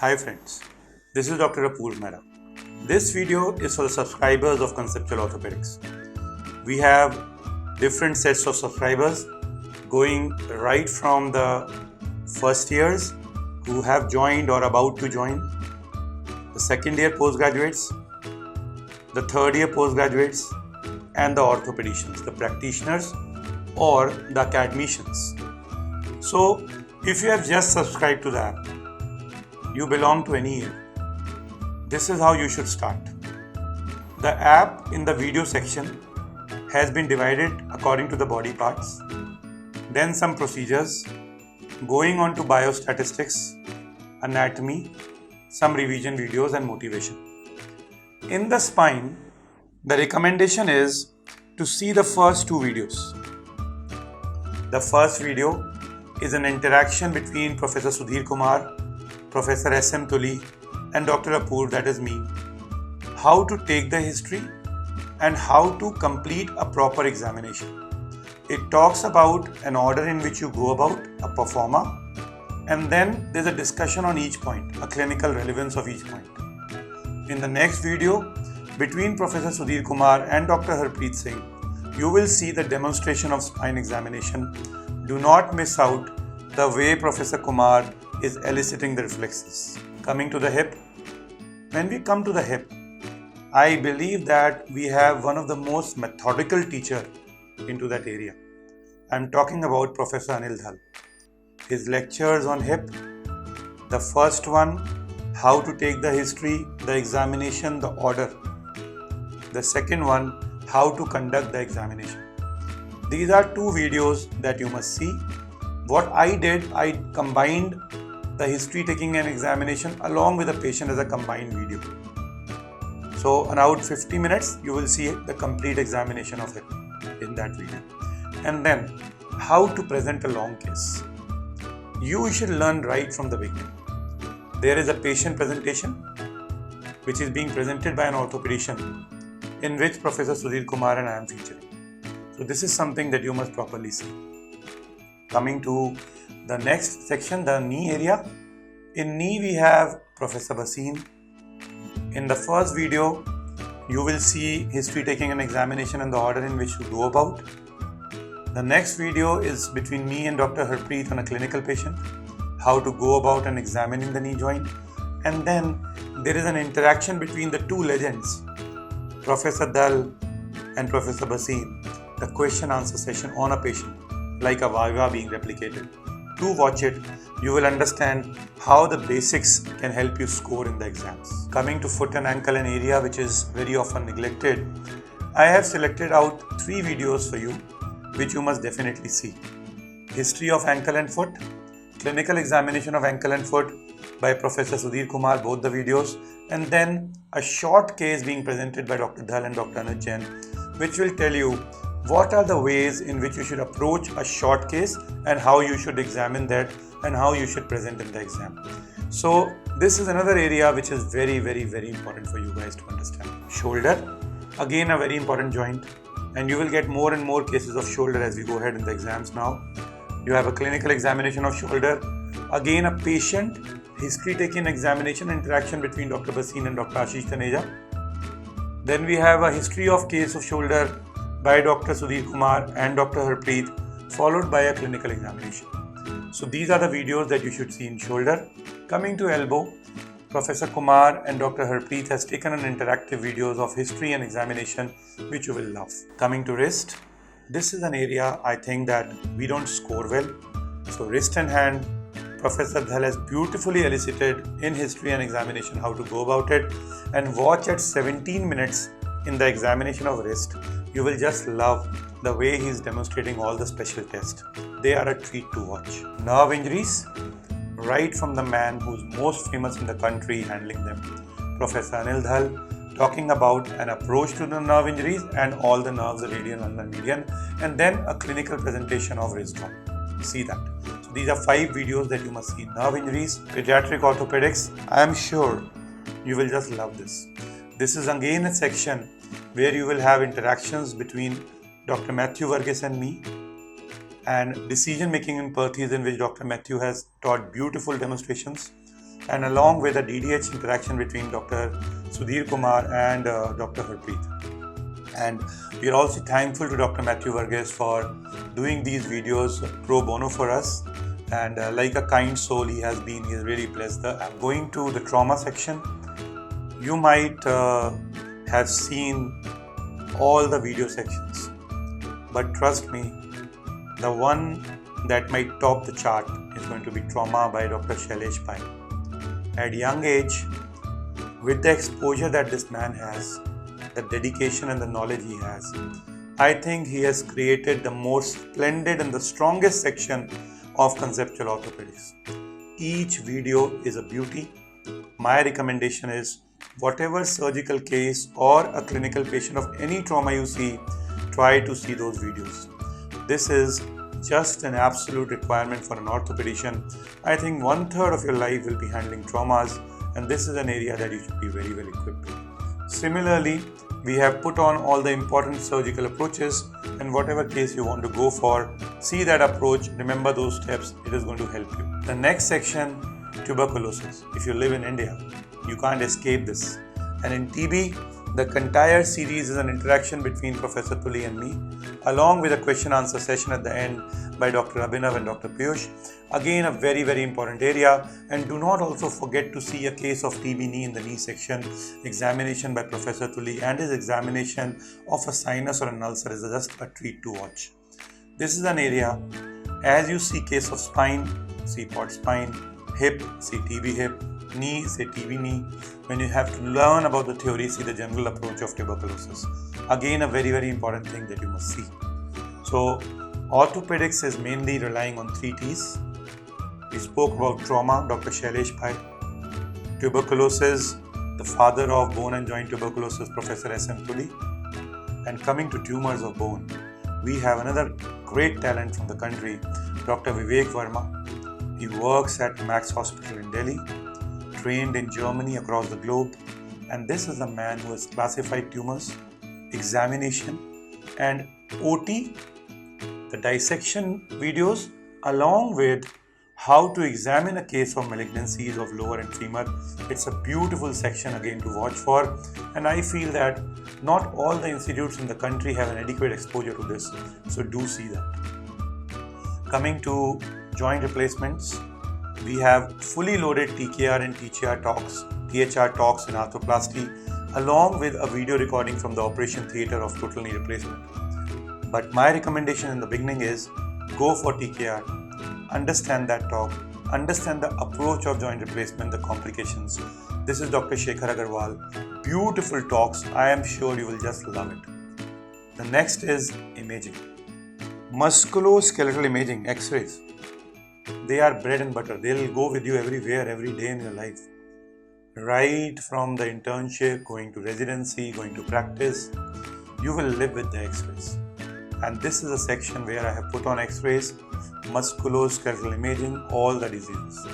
Hi friends, this is Dr. Apoorv Mehra. This video is for the subscribers of Conceptual Orthopedics. We have different sets of subscribers going right from the first years who have joined or about to join, the second year postgraduates, the third year postgraduates, and the orthopedicians, the practitioners or the academicians. So if you have just subscribed to the app, you belong to any year, this is how you should start. The app in the video section has been divided according to the body parts, then some procedures, going on to biostatistics, anatomy, some revision videos and motivation. In the spine, the recommendation is to see the first two videos. The first video is an interaction between Professor Sudhir Kumar, Professor S.M. Tuli and Dr. Apoorv, that is me, how to take the history and how to complete a proper examination. It talks about an order in which you go about a performer, and then there's a discussion on each point, a clinical relevance of each point. In the next video, between Professor Sudhir Kumar and Dr. Harpreet Singh, you will see the demonstration of spine examination. Do not miss out the way Professor Kumar is eliciting the reflexes. Coming to the hip. When we come to the hip, I believe that we have one of the most methodical teacher into that area. I'm talking about Professor Anil Dhal. His lectures on hip, the first one, how to take the history, the examination, the order. The second one, how to conduct the examination. These are two videos that you must see. What I did, I combined the history taking an examination along with the patient as a combined video. So around 50 minutes, you will see the complete examination of it in that video. And then how to present a long case. You should learn right from the beginning. There is a patient presentation which is being presented by an orthopedician in which Professor Sudhir Kumar and I am featuring. So this is something that you must properly see. Coming to the next section, the knee area. In knee we have Professor Bhasin. In the first video, you will see history taking an examination and the order in which to go about. The next video is between me and Dr. Harpreet on a clinical patient, how to go about and examining the knee joint. And then there is an interaction between the two legends, Professor Dhal and Professor Bhasin, the question answer session on a patient, like a Viva being replicated. Do watch it, you will understand how the basics can help you score in the exams. Coming to foot and ankle, an area which is very often neglected, I have selected out 3 videos for you which you must definitely see. History of ankle and foot, clinical examination of ankle and foot by Professor Sudhir Kumar, both the videos, and then a short case being presented by Dr. Dhal and Dr. Anuj Jain, which will tell you what are the ways in which you should approach a short case and how you should examine that and how you should present in the exam. So this is another area which is very important for you guys to understand. Shoulder, again a very important joint, and you will get more and more cases of shoulder as we go ahead in the exams now. You have a clinical examination of shoulder, again a patient history taking examination interaction between Dr. Bhasin and Dr. Ashish Taneja. Then we have a history of case of shoulder by Dr. Sudhir Kumar and Dr. Harpreet, followed by a clinical examination. So these are the videos that you should see in shoulder. Coming to elbow, Professor Kumar and Dr. Harpreet has taken an interactive videos of history and examination which you will love. Coming to wrist, this is an area I think that we don't score well. So wrist and hand, Professor Dhal has beautifully elicited in history and examination how to go about it, and watch at 17 minutes in the examination of wrist. You will just love the way he is demonstrating all the special tests. They are a treat to watch. Nerve injuries, right from the man who's most famous in the country handling them, Professor Anil Dhal, talking about an approach to the nerve injuries and all the nerves, the radial and the median, and then a clinical presentation of wrist drop. See that. So these are 5 videos that you must see. Nerve injuries, pediatric orthopedics. I am sure you will just love this. This is again a section where you will have interactions between Dr. Matthew Varghese and me, and decision making in Perthes, in which Dr. Matthew has taught beautiful demonstrations. and along with a DDH interaction between Dr. Sudhir Kumar and Dr. Harpreet. And we are also thankful to Dr. Matthew Varghese for doing these videos pro bono for us. And like a kind soul he has been, he has really blessed the app. Going to the trauma section, you might have seen all the video sections, but trust me, the one that might top the chart is going to be Trauma by Dr. Shailesh Pai. At young age, with the exposure that this man has, the dedication and the knowledge he has, I think he has created the most splendid and the strongest section of conceptual orthopedics. Each video is a beauty. My recommendation is, whatever surgical case or a clinical patient of any trauma you see, try to see those videos. This is just an absolute requirement for an orthopedician. I think 1/3 of your life will be handling traumas, and this is an area that you should be very well equipped with. Similarly, we have put on all the important surgical approaches, and whatever case you want to go for, see that approach, remember those steps, it is going to help you. The next section, tuberculosis. If you live in India, you can't escape this. And in TB, the entire series is an interaction between Professor Tuli and me, along with a question answer session at the end by Dr. Abhinav and Dr. Piyush. Again, a very, very important area. And do not also forget to see a case of TB knee in the knee section, examination by Professor Tuli, and his examination of a sinus or an ulcer is just a treat to watch. This is an area, as you see case of spine, see POT spine, hip, see TB hip, knee, say TB knee. When you have to learn about the theory, see the general approach of tuberculosis. Again, a very, very important thing that you must see. So, orthopedics is mainly relying on 3 T's. We spoke about trauma, Dr. Shailesh Pai. Tuberculosis, the father of bone and joint tuberculosis, Professor S.M. Tuli. And coming to tumors of bone, we have another great talent from the country, Dr. Vivek Verma. He works at Max Hospital in Delhi, trained in Germany, across the globe, and this is a man who has classified tumors, examination, and OT, the dissection videos, along with how to examine a case of malignancies of lower and femur. It's a beautiful section again to watch for, and I feel that not all the institutes in the country have an adequate exposure to this, so do see that. Coming to joint replacements, we have fully loaded TKR and THR talks in arthroplasty, along with a video recording from the operation theatre of total knee replacement. But my recommendation in the beginning is, go for TKR, understand that talk, understand the approach of joint replacement, the complications. This is Dr. Shekhar Agarwal. Beautiful talks. I am sure you will just love it. The next is imaging. Musculoskeletal imaging, X-rays. They are bread and butter. They'll go with you everywhere, every day in your life. Right from the internship, going to residency, going to practice, you will live with the X-rays. And this is a section where I have put on X-rays, musculoskeletal imaging, all the diseases.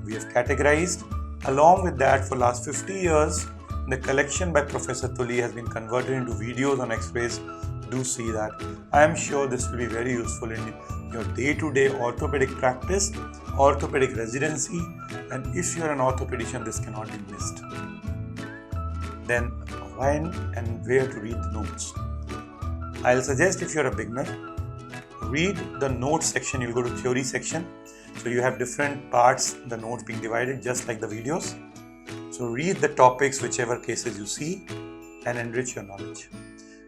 We have categorized. Along with that, for last 50 years, the collection by Professor Tuli has been converted into videos on X-rays. Do see that. I am sure this will be very useful in your day-to-day orthopedic practice, orthopedic residency, and if you are an orthopedician, this cannot be missed. Then, when and where to read the notes? I'll suggest, if you're a beginner, read the notes section. You'll go to theory section. So you have different parts, the notes being divided just like the videos. So read the topics, whichever cases you see, and enrich your knowledge.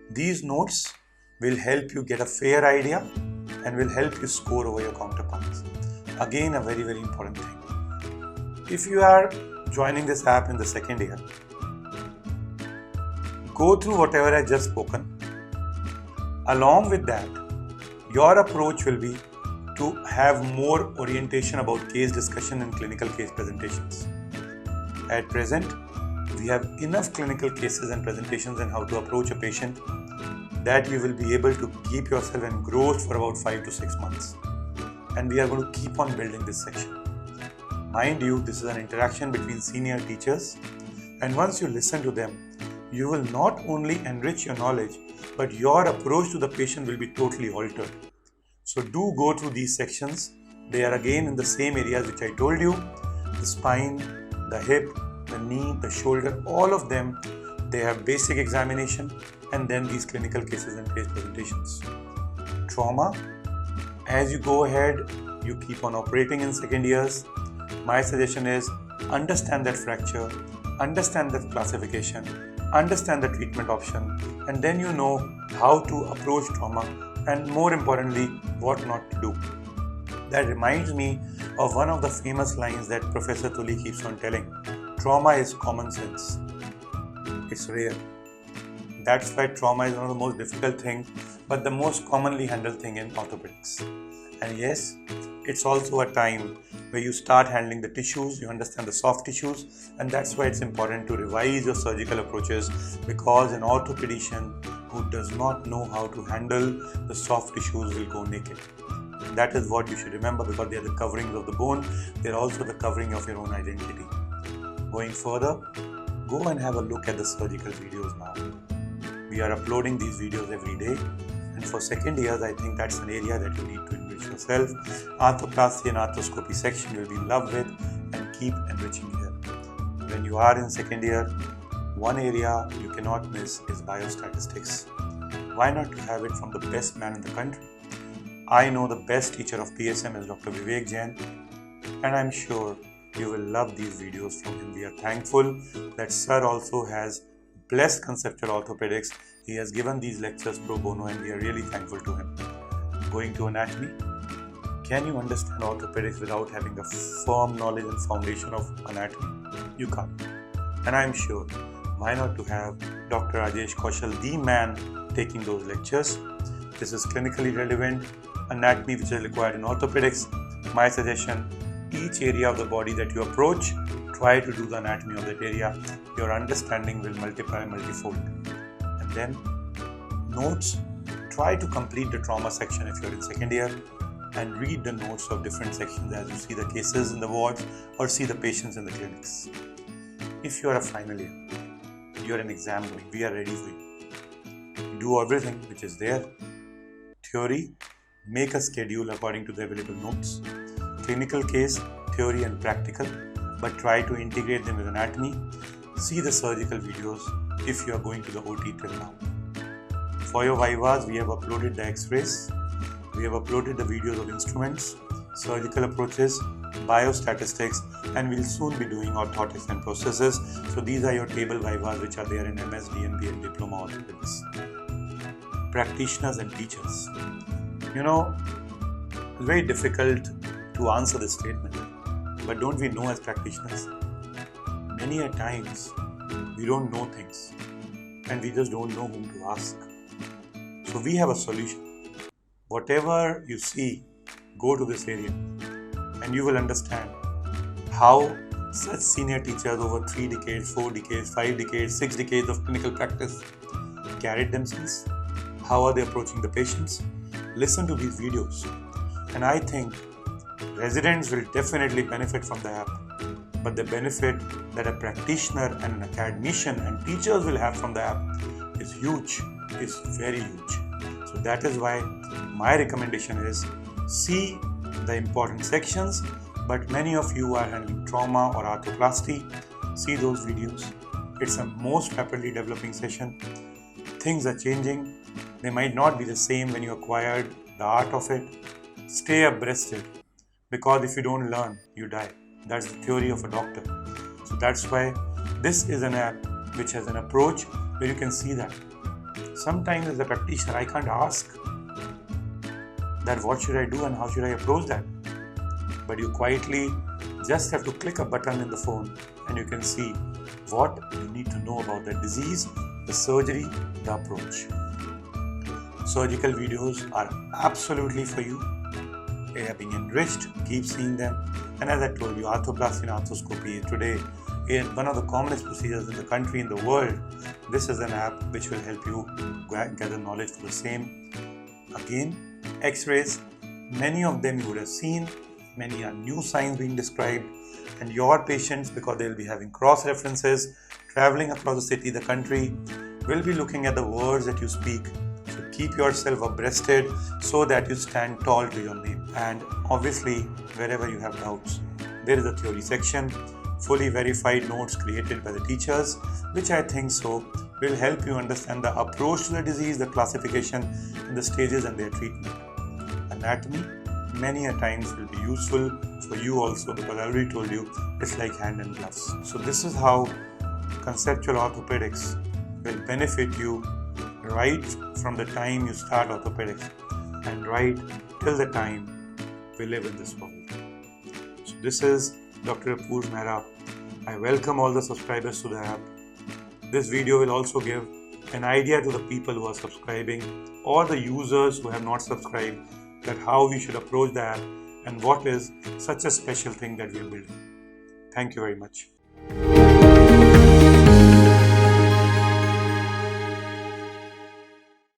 These notes will help you get a fair idea and will help you score over your counterparts. Again, a very, very important thing. If you are joining this app in the second year, go through whatever I just spoken. Along with that, your approach will be to have more orientation about case discussion and clinical case presentations. At present, we have enough clinical cases and presentations on how to approach a patient that you will be able to keep yourself engrossed for about 5 to 6 months. And we are going to keep on building this section. Mind you, this is an interaction between senior teachers, and once you listen to them, you will not only enrich your knowledge, but your approach to the patient will be totally altered. So do go through these sections. They are again in the same areas which I told you: the spine, the hip, the knee, the shoulder, all of them, they have basic examination and then these clinical cases and case presentations. Trauma, as you go ahead, you keep on operating in second years. My suggestion is understand that fracture, understand that classification, understand the treatment option, and then you know how to approach trauma and more importantly, what not to do. That reminds me of one of the famous lines that Professor Tully keeps on telling. Trauma is common sense. It's rare. That's why trauma is one of the most difficult things, but the most commonly handled thing in orthopedics. And yes, it's also a time where you start handling the tissues, you understand the soft tissues, and that's why it's important to revise your surgical approaches, because an orthopedician who does not know how to handle the soft tissues will go naked. That is what you should remember, because they are the coverings of the bone, they are also the covering of your own identity. Going further, go and have a look at the surgical videos now. We are uploading these videos every day, and for second years I think that's an area that you need to enrich yourself. Arthroplasty and arthroscopy section you will be in love with, and keep enriching here. When you are in second year, one area you cannot miss is biostatistics. Why not to have it from the best man in the country? I know the best teacher of PSM is Dr. Vivek Jain, and I'm sure you will love these videos from him. We are thankful that Sir also has blessed conceptual orthopedics. He has given these lectures pro bono, and we are really thankful to him. Going to anatomy, can you understand orthopedics without having a firm knowledge and foundation of anatomy? You can't. And I'm sure, why not to have Dr. Rajesh Kaushal, the man, taking those lectures. This is clinically relevant anatomy which is required in orthopedics. My suggestion, each area of the body that you approach, try to do the anatomy of that area. Your understanding will multiply multifold. And then notes, try to complete the trauma section if you're in second year, and read the notes of different sections as you see the cases in the wards or see the patients in the clinics. If you are a final year, you are an exam going, we are ready for you. Do everything which is there. Theory, make a schedule according to the available notes. Clinical case, theory and practical, but try to integrate them with anatomy. See the surgical videos if you are going to the OT till now. For your vivas, we have uploaded the x-rays, we have uploaded the videos of instruments, surgical approaches, biostatistics, and we'll soon be doing orthotics and processes. So these are your table vivas which are there in MS, DNB and Diploma Orthopedics. Practitioners and teachers. You know, it's very difficult to answer this statement, but don't we know as practitioners, many a times we don't know things and we just don't know whom to ask. So we have a solution. Whatever you see, go to this area and you will understand how such senior teachers over 3 decades, 4 decades, 5 decades, 6 decades of clinical practice carried themselves. How are they approaching the patients? Listen to these videos, and I think residents will definitely benefit from the app, but the benefit that a practitioner and an academician and teachers will have from the app is huge, is very huge. So that is why my recommendation is see the important sections, but many of you are handling trauma or arthroplasty, see those videos. It's a most rapidly developing session. Things are changing. They might not be the same when you acquired the art of it. Stay abreasted, because if you don't learn, you die. That's the theory of a doctor. So that's why this is an app which has an approach where you can see that. Sometimes as a practitioner, I can't ask that what should I do and how should I approach that. But you quietly just have to click a button in the phone and you can see what you need to know about the disease, the surgery, the approach. Surgical videos are absolutely for you. They are being enriched, keep seeing them. And as I told you, arthroplasty and arthroscopy today is one of the commonest procedures in the country, in the world. This is an app which will help you gather knowledge for the same. Again, x-rays, many of them you would have seen, many are new signs being described, and your patients, because they will be having cross-references, traveling across the city, the country, will be looking at the words that you speak. So keep yourself abreasted so that you stand tall to your name. And obviously, wherever you have doubts, there is a theory section. fully verified notes created by the teachers, which I think so will help you understand the approach to the disease, the classification, and the stages and their treatment. Anatomy, many a times will be useful for you also, because I already told you it's like hand and gloves. So this is how conceptual orthopedics will benefit you right from the time you start orthopedics and right till the time we live in this world. So this is Dr. Apoorv Mehra. I welcome all the subscribers to the app. This video will also give an idea to the people who are subscribing or the users who have not subscribed, that how we should approach the app and what is such a special thing that we are building. Thank you very much.